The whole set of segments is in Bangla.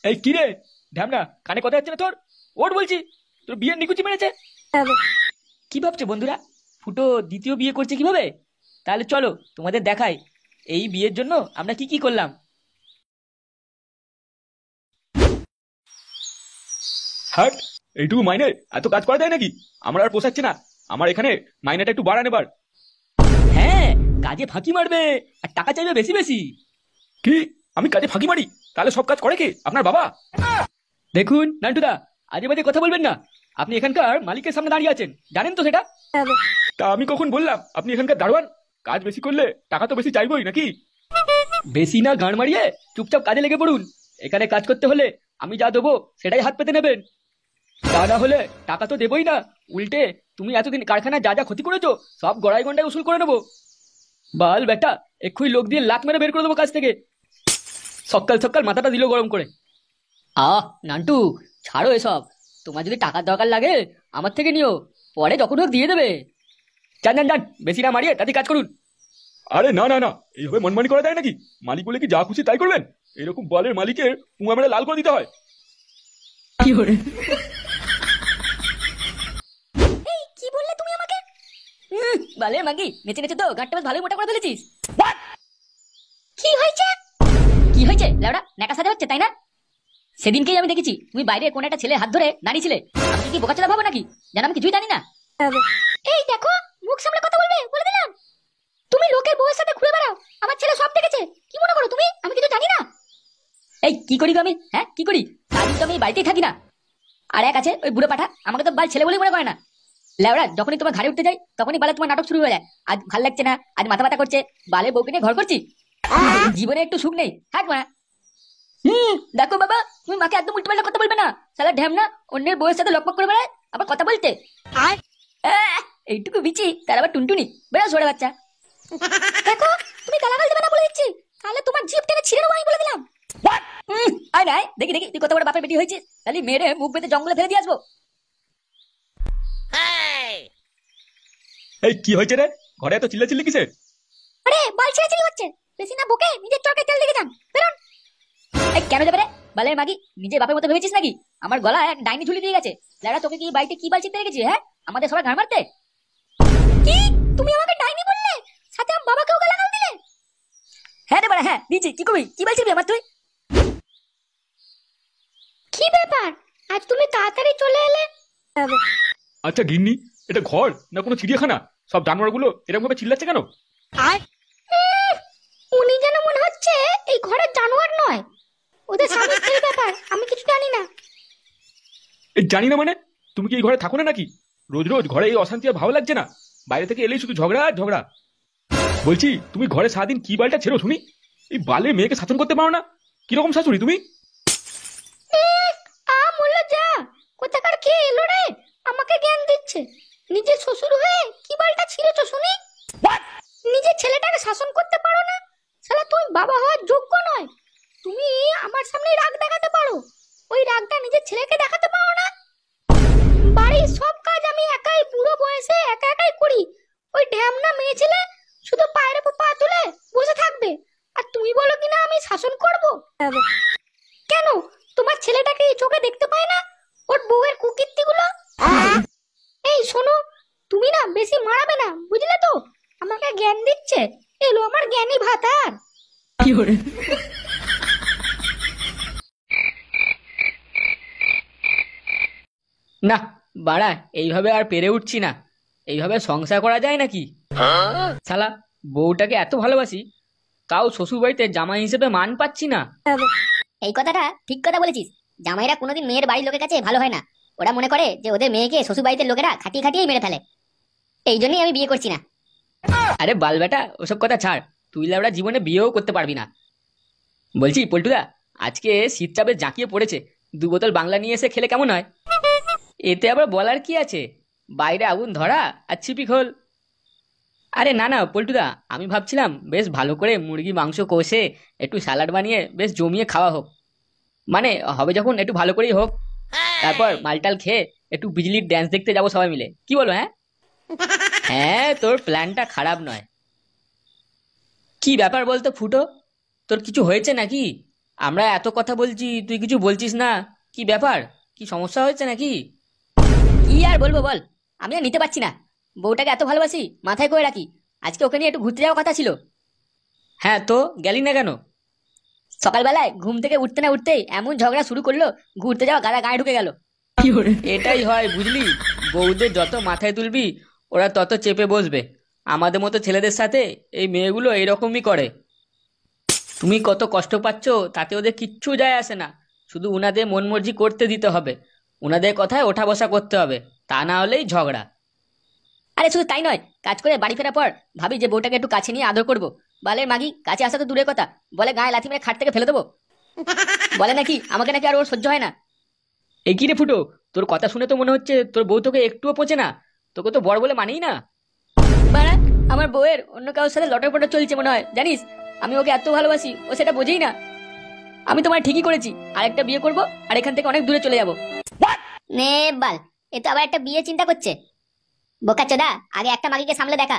এই কি রে ঢ্যামনা, কানে কথা যাচ্ছে না তোর? ওর বলছি, তোর বিয়ের নিকুচি মেরেছে। কি ভাবছো বন্ধুরা, ফুটো দ্বিতীয় বিয়ে করছে কিভাবে? তাহলে চলো তোমাদের দেখাই এই বিয়ের জন্য আমরা কি কি করলাম। হাট, এইটুকু মাইনে এত কাজ করা যায় নাকি? আমার আর পোষাচ্ছে না, আমার এখানে মাইনেটা একটু বাড়ান এবার। হ্যাঁ, কাজে ফাঁকি মারবে আর টাকা চাইবে বেশি বেশি। কি? আমি কাজে ফাঁকি মারি? তাহলে সব কাজ করে কে? আপনার বাবা? দেখুন নান্টুদা, আজে বাজে কথা বলবেন না। আপনি এখানকার মালিকের সামনে দাঁড়িয়ে আছেন, জানেন তো সেটা? তা আমি কখন বললাম আপনি এখানকার দারোয়ান? কাজ বেশি করলে টাকা তো বেশি চাইবই নাকি? বেশি না গাঁড় মারিয়ে চুপচাপ কাজে লেগে পড়ুন। এখানে কাজ করতে হলে আমি যা দেবো সেটাই হাত পেতে নেবেন, তা না হলে টাকা তো দেবই না। উল্টে তুমি এতদিন কারখানায় যা যা ক্ষতি করেছো সব গড়াই গন্ডায় উসুল করে নেবো। বাল বেটা, এক্ষুনি লোক দিয়ে লাত মেরে বের করে দেবো কাজ থেকে। সকাল সকাল মাথাটা দিল গরম করে। নান্টু, ছাড়ো এসব। তোমার যদি টাকার দরকার লাগে আমার থেকে নিও, পরে যখন হোক দিয়ে দেবে। যান যান যান, বেশি না মারিয়ে তাতে কাজ করুন। আরে না না না, এইভাবে মনমানি করা যায় নাকি? মালিক বলে কি যা খুশি তাই করবেন? এরকম বলের মালিকের পুঙা মেরে লাল করে দিতে হয়। কি করে? কি বললে তুমি আমাকে? বালে মাগি, নেচে নেচে তো গাঁটটা বেশ ভালোই মোটা করে ফেলেছিস। কি হয়েছে? কি হয়েছে লাউডা? নেকা সাজা হচ্ছে তাই না? সেদিনকেই আমি দেখেছি তুমি বাইরে কোন একটা ছেলের হাত ধরে দাঁড়িয়েছিলে। আমি কি বোকাচোদা ভাবো নাকি? জান আমি কিছুই জানি না। এই দেখো, মুখ সামলে কথা বলবে বলে দিলাম। তুমি লোকের বউয়ের সাথে ঘুরে বেড়াও, আমার ছেলে সব দেখেছে। কি মনে করো তুমি আমি কিছু জানি না? এই কি করি গো আমি? হ্যাঁ কি করি? সারাদিন তো আমি বাড়িতেই থাকি না। আর এক আছে ওই বুড়ো পাঠা, আমাকে তো বাল ছেলে বলেই মনে করে না। লেওড়া, যখনই তোমার ঘাড়ে উঠতে যাই তখনই বালে তোমার নাটক শুরু হয়ে যায়। আজ ভাল লাগছে না, আজ মাথা ব্যথা করছে, বালে বউকে নিয়ে ঘর করছি। জীবনে একটু সুখ নেই, থাক মা। দেখো বাবা, তুমি মাকে একদম উল্টো পাল্টা কথা বলবে না। শালা ঢ্যামনা, অন্যের বউয়ের সাথে লকপক করে বেড়ায়, আবার কথা বলতে। এইটুকু বিচি, তার আবার টুনটুনি, বেড়া সরে বাচ্চা। দেখো, তুমি গালাগাল দেবে না বলে দিচ্ছি, তাহলে তোমার জিভ টেনে ছিঁড়ে নেবো আমি বলে দিলাম। আয় না, দেখি দেখি তুই কত বড় বাপের বেটি হয়েছিস। তাহলে মেরে মুখ বেঁধে জঙ্গলে ফেলে দিয়ে আসবো। এই কি হয়েছে রে? ঘরে এত চিল্লাচিল্লি কিসের? আরে বাল ছিঁড়াছিড়ি হচ্ছে, বেশি না বকে নিজের চরকায় তেল লেগে যান, বেরোন। এই কেন যাবে রে বালের মাগি? নিজের বাপের মতো ভেবেছিস নাকি? আমার গলায় এক ডাইনি ঝুলি দিয়ে গেছে। লাড়া, তোকে কি বাড়িতে কি বাল চিনতে রেখেছি? হ্যাঁ, আমাদের সবাই ঘাড় মারতে। কি? তুমি আমাকে ডাইনি বললে, সাথে আমার বাবাকেও গালাগাল দিলে? হ্যাঁ রে বাড়া, হ্যাঁ দিচ্ছি। কি করবি? কি বলছিস আমার তুই? কি ব্যাপার, আজ তুমি তাড়াতাড়ি চলে এলে? আচ্ছা গিন্নি, এটা ঘর না কোনো চিড়িয়াখানা? সব জানোয়ারগুলো এরকম ভাবে চিল্লাচ্ছে কেন? উনি যেন মনে হচ্ছে এই ঘরের জানোয়ার নয়, ওদের স্বামী স্ত্রীর ব্যাপার আমি কিছু জানি না। এই জানি না মানে? তুমি কি এই ঘরে থাকো না নাকি? রোজ রোজ ঘরে এই অশান্তি আর ভালো লাগছে না? বাইরে থেকে এলেই শুধু ঝগড়া আর ঝগড়া। বলছি, তুমি ঘরে সারাদিন কি বালটা ছেড়ো শুনি? এই বালে মেয়েকে শাসন করতে পারো না? কিরকম শাশুড়ি তুমি? মোল্লা যা, কোথাকার খেয়ে এলো রে, আমাকে জ্ঞান দিচ্ছে। নিজের শ্বশুর হয়ে কি বালটা ছিঁড়েছো শুনি? নিজের ছেলেটাকে শাসন করতে পারো না? শালা তুমি বাবা হওয়ার যোগ্য নয়। তুমি আমার সামনে রাগ দেখাতে পারো, ওই রাগটা নিজের ছেলেকে দেখাতে পারো না। বাড়ির সব কাজ আমি একাই বুড়ো বয়সে একা একাই করি। ওই ঢ্যামনা মেয়ে ছেলে শুধু পায়ের উপর পা তুলে বসে থাকবে, আর তুমি বলো কিনা আমি শাসন করব? কেন, তোমার ছেলেটাকে চোখে দেখতে পায় না ওর বউয়ের কুকীর্তিগুলো? এই শোনো, তুমি না বেশি মারাবে না, বুঝলে তো? আমাকে জ্ঞান দিচ্ছে, এলো আমার জ্ঞানী ভাতার। কি করে? না বাড়া, এইভাবে আর পেরে উঠছি না। এইভাবে সংসার করা যায় নাকি? শালা, বউটাকে এত ভালোবাসি, তাও শ্বশুর বাড়িতে জামাই হিসেবে মান পাচ্ছি না। এই কথাটা ঠিক কথা বলেছিস। জামাইরা কোনোদিন মেয়ের বাড়ির লোকের কাছে ভালো হয় না। ওরা মনে করে যে ওদের মেয়েকে শ্বশুর বাড়িতে লোকেরা খাটিয়ে খাটিয়েই মেরে ফেলে। এই জন্যই আমি বিয়ে করছি না। আরে বাল বেটা, ওসব কথা ছাড়। তুই লাউড়া জীবনে বিয়েও করতে পারবি না। বলছি পল্টুদা, আজকে শীতটা বেশ জাঁকিয়ে পড়েছে, 2 বোতল বাংলা নিয়ে এসে খেলে কেমন হয়? এতে আবার বলার কি আছে? বাইরে আগুন ধরা আর ছিপি খোল। আরে না না পল্টুদা, আমি ভাবছিলাম বেশ ভালো করে মুরগি মাংস কষে একটু স্যালাড বানিয়ে বেশ জমিয়ে খাওয়া হোক। মানে হবে যখন একটু ভালো করেই হোক। তারপর মালটাল খেয়ে একটু বিজলির ড্যান্স দেখতে যাবো সবাই মিলে, কি বলো? হ্যাঁ হ্যাঁ, তোর প্ল্যানটা খারাপ নয়। কি ব্যাপার বলতো ফুটো, তোর কিছু হয়েছে নাকি? আমরা এত কথা বলছি, তুই কিছু বলছিস না, কি ব্যাপার? কি সমস্যা হয়েছে নাকি? কি আর বলবো বল, আমি আর নিতে পারছি না। বউটাকে এত ভালোবাসি, মাথায় করে রাখি। আজকে ওকে নিয়ে একটু ঘুরতে যাওয়ার কথা ছিল। হ্যাঁ, তো গেলি না কেন? সকালবেলায় ঘুম থেকে উঠতে না উঠতেই এমন ঝগড়া শুরু করলো, ঘুরতে যাওয়া গাদা গায়ে ঢুকে গেল। এটাই হয় বুঝলি, বউদের যত মাথায় তুলবি ওরা তত চেপে বসবে। আমাদের মতো ছেলেদের সাথে এই মেয়েগুলো এইরকমই করে। তুমি কত কষ্ট পাচ্ছ তাতে ওদের কিচ্ছু যায় আসে না, শুধু উনাদের মন মর্জি করতে দিতে হবে, উনাদের কথায় ওঠা বসা করতে হবে, তা না হলেই ঝগড়া। আরে শুধু তাই নয়, কাজ করে বাড়ি ফেরার পর ভাবি যে বউটাকে একটু কাছে নিয়ে আদর করবো। বালের মাগি, কাছে আসা তো দূরের কথা, বলে গায়ে লাথি মেরে খাট থেকে ফেলে দেবো। বলে নাকি আমাকে নাকি আর ওর সহ্য হয় না। এই কি রে ফুটো, তোর কথা শুনে তো মনে হচ্ছে তোর বউ তোকে একটুও পচে না। তোকে তো বড় বলে মানেই না। বাড়া, আমার বউয়ের অন্য কারোর সাথে লটর পটর চলছে মনে হয়, জানিস? আমি ওকে এত ভালোবাসি, ও সেটা বোঝেই না। আমি তোমার ঠিকই করেছি, আরেকটা বিয়ে করব আর এখান থেকে অনেক দূরে চলে যাব। নে বাল, এ তো আবার একটা বিয়ে চিন্তা করছে। বোকাচোদা, আগে একটা মাগিকে সামলে দেখা।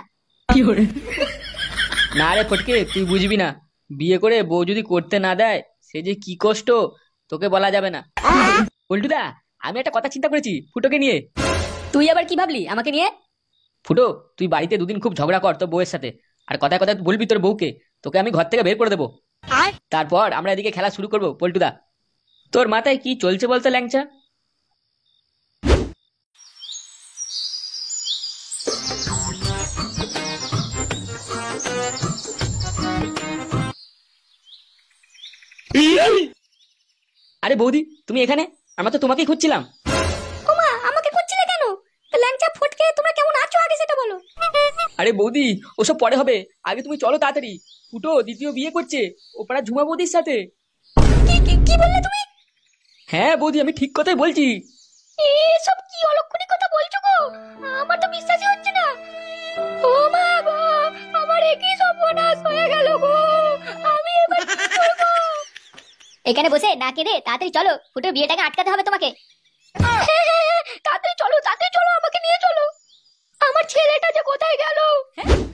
না রে ফটকে, তুই বুঝবি না। বিয়ে করে বউ যদি করতে না দেয় সে যে কি কষ্ট তোকে বলা যাবে না। পল্টুদা, আমি একটা কথা চিন্তা করেছি ফুটোকে নিয়ে। তুই আবার কি ভাবলি আমাকে নিয়ে? ফুটো, তুই বাড়িতে দুদিন খুব ঝগড়া কর তোর বউয়ের সাথে, আর কথায় কথায় বলবি তোর বউকে তোকে আমি ঘর থেকে বের করে দেবো। তারপর আমরা এদিকে খেলা শুরু করবো। পল্টুদা, তোর মাথায় কি চলছে বলতো ল্যাংচা? আরে বৌদি, তুমি এখানে? আমরা তো তোমাকেই খুঁজছিলাম। ওমা, আমাকে খুঁজছিলে কেন? তো ল্যাংচা ফটকে, তোমরা কেমন আছো আগে সেটা বলো। আরে বৌদি, ওসব পরে হবে, আগে তুমি চলো তাড়াতাড়ি। ফুটো দ্বিতীয় বিয়ে করছে ও পাড়া ঝুমা বৌদির সাথে। কি কি কি বললে তুমি? হ্যাঁ বৌদি, আমি ঠিক কথাই বলছি। এসব কি অলক্ষণী কথা বলছো গো? আমার তো বিশ্বাসই হচ্ছে না। ও মা গো, আমার একই সর্বনাশ হয়ে গেল গো। আমি এবার কি করব? এখানে বসে না কেঁদে তাড়াতাড়ি চলো, ফুটো বিয়েটাকে আটকাতে হবে তোমাকে। তাড়াতাড়ি চলো, তাড়াতাড়ি চলো, আমাকে নিয়ে চলো। আমার ছেলেটা যে কোথায় গেল?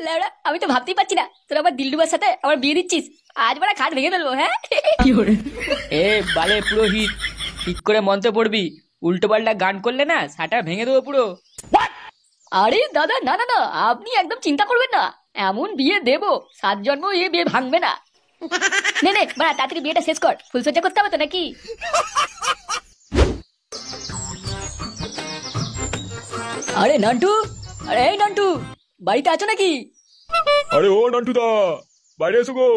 লেওড়া, আমি তো ভাবতেই পারছি না তোর আবার দিলরুবার সাথে আমার বিয়ে দিচ্ছিস। আজ বড় খাট ভেঙে ফেলবো। হ্যাঁ, এ বালে পুরোহিত, ঠিক করে মন্ত্র পড়বি, উল্টো পাল্টা গান করলে না সাটা ভেঙে দেবো পুরো। আরে দাদা, না না না, আপনি একদম চিন্তা করবেন না। এমন বিয়ে দেবো, 7 জন্ম এ বিয়ে ভাঙবে না। নে নে বাড়া, তাড়াতাড়ি বিয়েটা শেষ কর, ফুলসজ্জা করতে হবে তো নাকি? আরে নান্টু, আরে এই নান্টু, বাড়িতে আছো নাকি? আরে ও নান্টুদা, বাইরে এসো গো।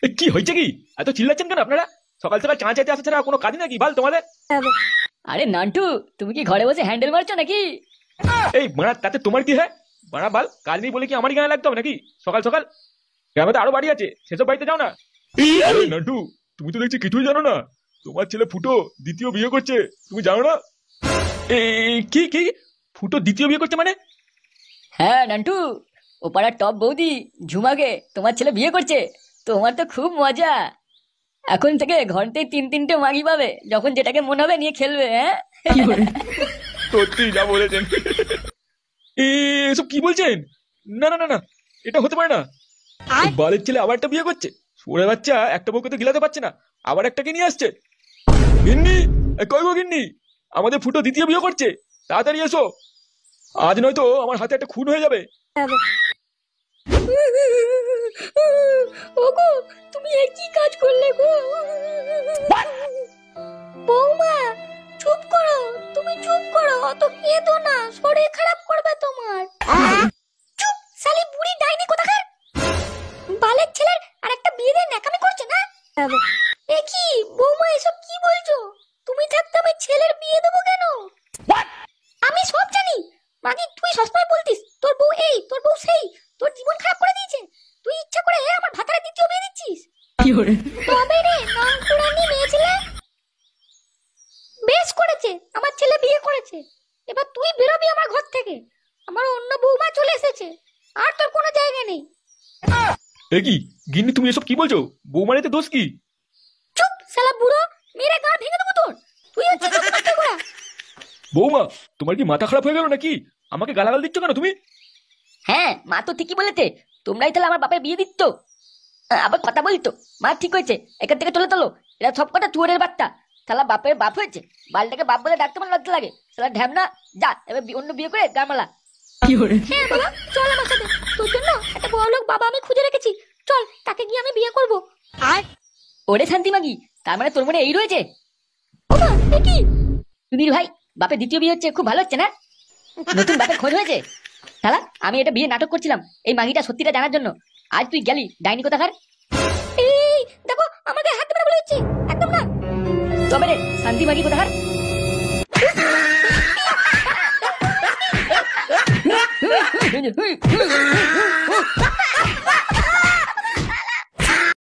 এ, কি হয়েছে কি? এত চিল্লাচ্ছেন কেন আপনারা? সকাল সকাল চা চাইতে আসা ছাড়া কোনো কাজ নাকি বাল তোমাদের? আরে নান্টু, তুমি কি ঘরে বসে হ্যান্ডেল মারছো নাকি? এই মারা, তাতে তোমার কি? হ্যাঁ মারা বাল, কাজ নেই বলে কি আমারই গায়ে লাগতে হবে নাকি সকাল সকাল? গ্রামে তো আরো বাড়ি আছে, সেসব বাড়িতে যাও না। আরে নান্টু, তুমি তো দেখছি কিছুই জানো না। তোমার ছেলে ফুটো দ্বিতীয় বিয়ে করছে, তুমি জানো না? কি কি? ফুটো দ্বিতীয় বিয়ে করছে মানে? হ্যাঁ নান্টু, ও পাড়ার টপ বৌদি ঝুমাকে তোমার ছেলে বিয়ে করছে। তোমার তো খুব মজা। এখন থেকে ঘন্টায় 3-3টে মাগি পাবে, যখন যেটাকে মনে হবে নিয়ে খেলবে। হ্যাঁ, সত্যি যা বলেছেন। এসব কি বলছেন? না না না না, এটা হতে পারে না। বালের ছেলে আবার একটা বিয়ে করছে, সরে বাচ্চা একটা বউকে তো গিলাতে পারছে না, আবার একটাকে নিয়ে আসছে। গিন্নি, কই গো গিন্নি, আমাদের ফুটো দ্বিতীয় বিয়ে করছে, তাড়াতাড়ি এসো, আজ নয়তো আমার হাতে একটা খুন হয়ে যাবে। ওগো, তুমি এ কি কাজ করলে গো? বৌমা, চুপ করো, তুমি চুপ করো, অত কেঁদো না, শরীর খারাপ করবে তোমার। চুপ শালি বুড়ি ডাইনি কোথাকার। বালের ছেলের আরেকটা বিয়ে দিয়ে ন্যাকামি করছে না? এ কি বৌমা, এসব কি বলছো? তুমি থাকতে আমি ছেলের বিয়ে দেবো কেন? আমি সব জানি মাগি, তুই সবসময় বলতিস তোর বউ এই, তোর বউ সেই, তোর জীবন খারাপ করে দিয়েছে। তুই ইচ্ছা করে আমার ভাতারে দ্বিতীয় বিয়ে দিচ্ছিস। তবে রে নাংকুড়ানি মেয়ে ছেলে, বেশ করেছে আমার ছেলে বিয়ে করেছে। এবার তুই বেরোবি আমার ঘর থেকে, আমার অন্য বৌমা চলে এসেছে, আর তোর কোনো জায়গা নেই। এ কি গিন্নি, তুমি এসব কি বলছো? বৌমারিতে দোষ কি? চুপ শালা বুড়ো, মেরে গাল ভেঙে দেবো তোর। তুই হচ্ছিস একটা গোড়া। বৌমা, তোমার কি মাথা খারাপ হয়ে গেল নাকি? আমাকে গালাগাল দিচ্ছ কেন তুমি? হ্যাঁ, মা তো ঠিকই বলেছে, তোমরাই তাহলে আমার বাপের বিয়ে দিচ্ছ। আবার কথা বলি তো, মা ঠিক হয়েছে, এখান থেকে চলে তোলো। এরা সব কটা চুয়ারের বাচ্চা। শালা বাপের বাপ হয়েছে, বালটাকে বাপ বলে ডাকতে মানে লজ্জা লাগে। শালা ঢ্যামনা, যা এবার অন্য বিয়ে করে গামালা। হ্যাঁ বাবা, চল আমার সাথে। তোর জন্য একটা বড় লোক বাবা আমি খুঁজে রেখেছি, চল তাকে গিয়ে আমি বিয়ে করবো। আর ওরে শান্তি মাগি, তার মানে তোর মনে এই রয়েছে? ওমা, এ কি? সুনীল ভাই, বাপের দ্বিতীয় বিয়ে হচ্ছে, খুব ভালো হচ্ছে না? নতুন বাপের খোঁজ হয়েছে? শালা আমি এটা বিয়ে নাটক করছিলাম এই মাগিটা সত্যিটা জানার জন্য। আজ তুই গেলি ডাইনি কোথাকার। এই দেখো, আমাকে হাত ধরে বলে দিচ্ছি, একদম না। তবে রে শান্তি মাগি কোথাকার।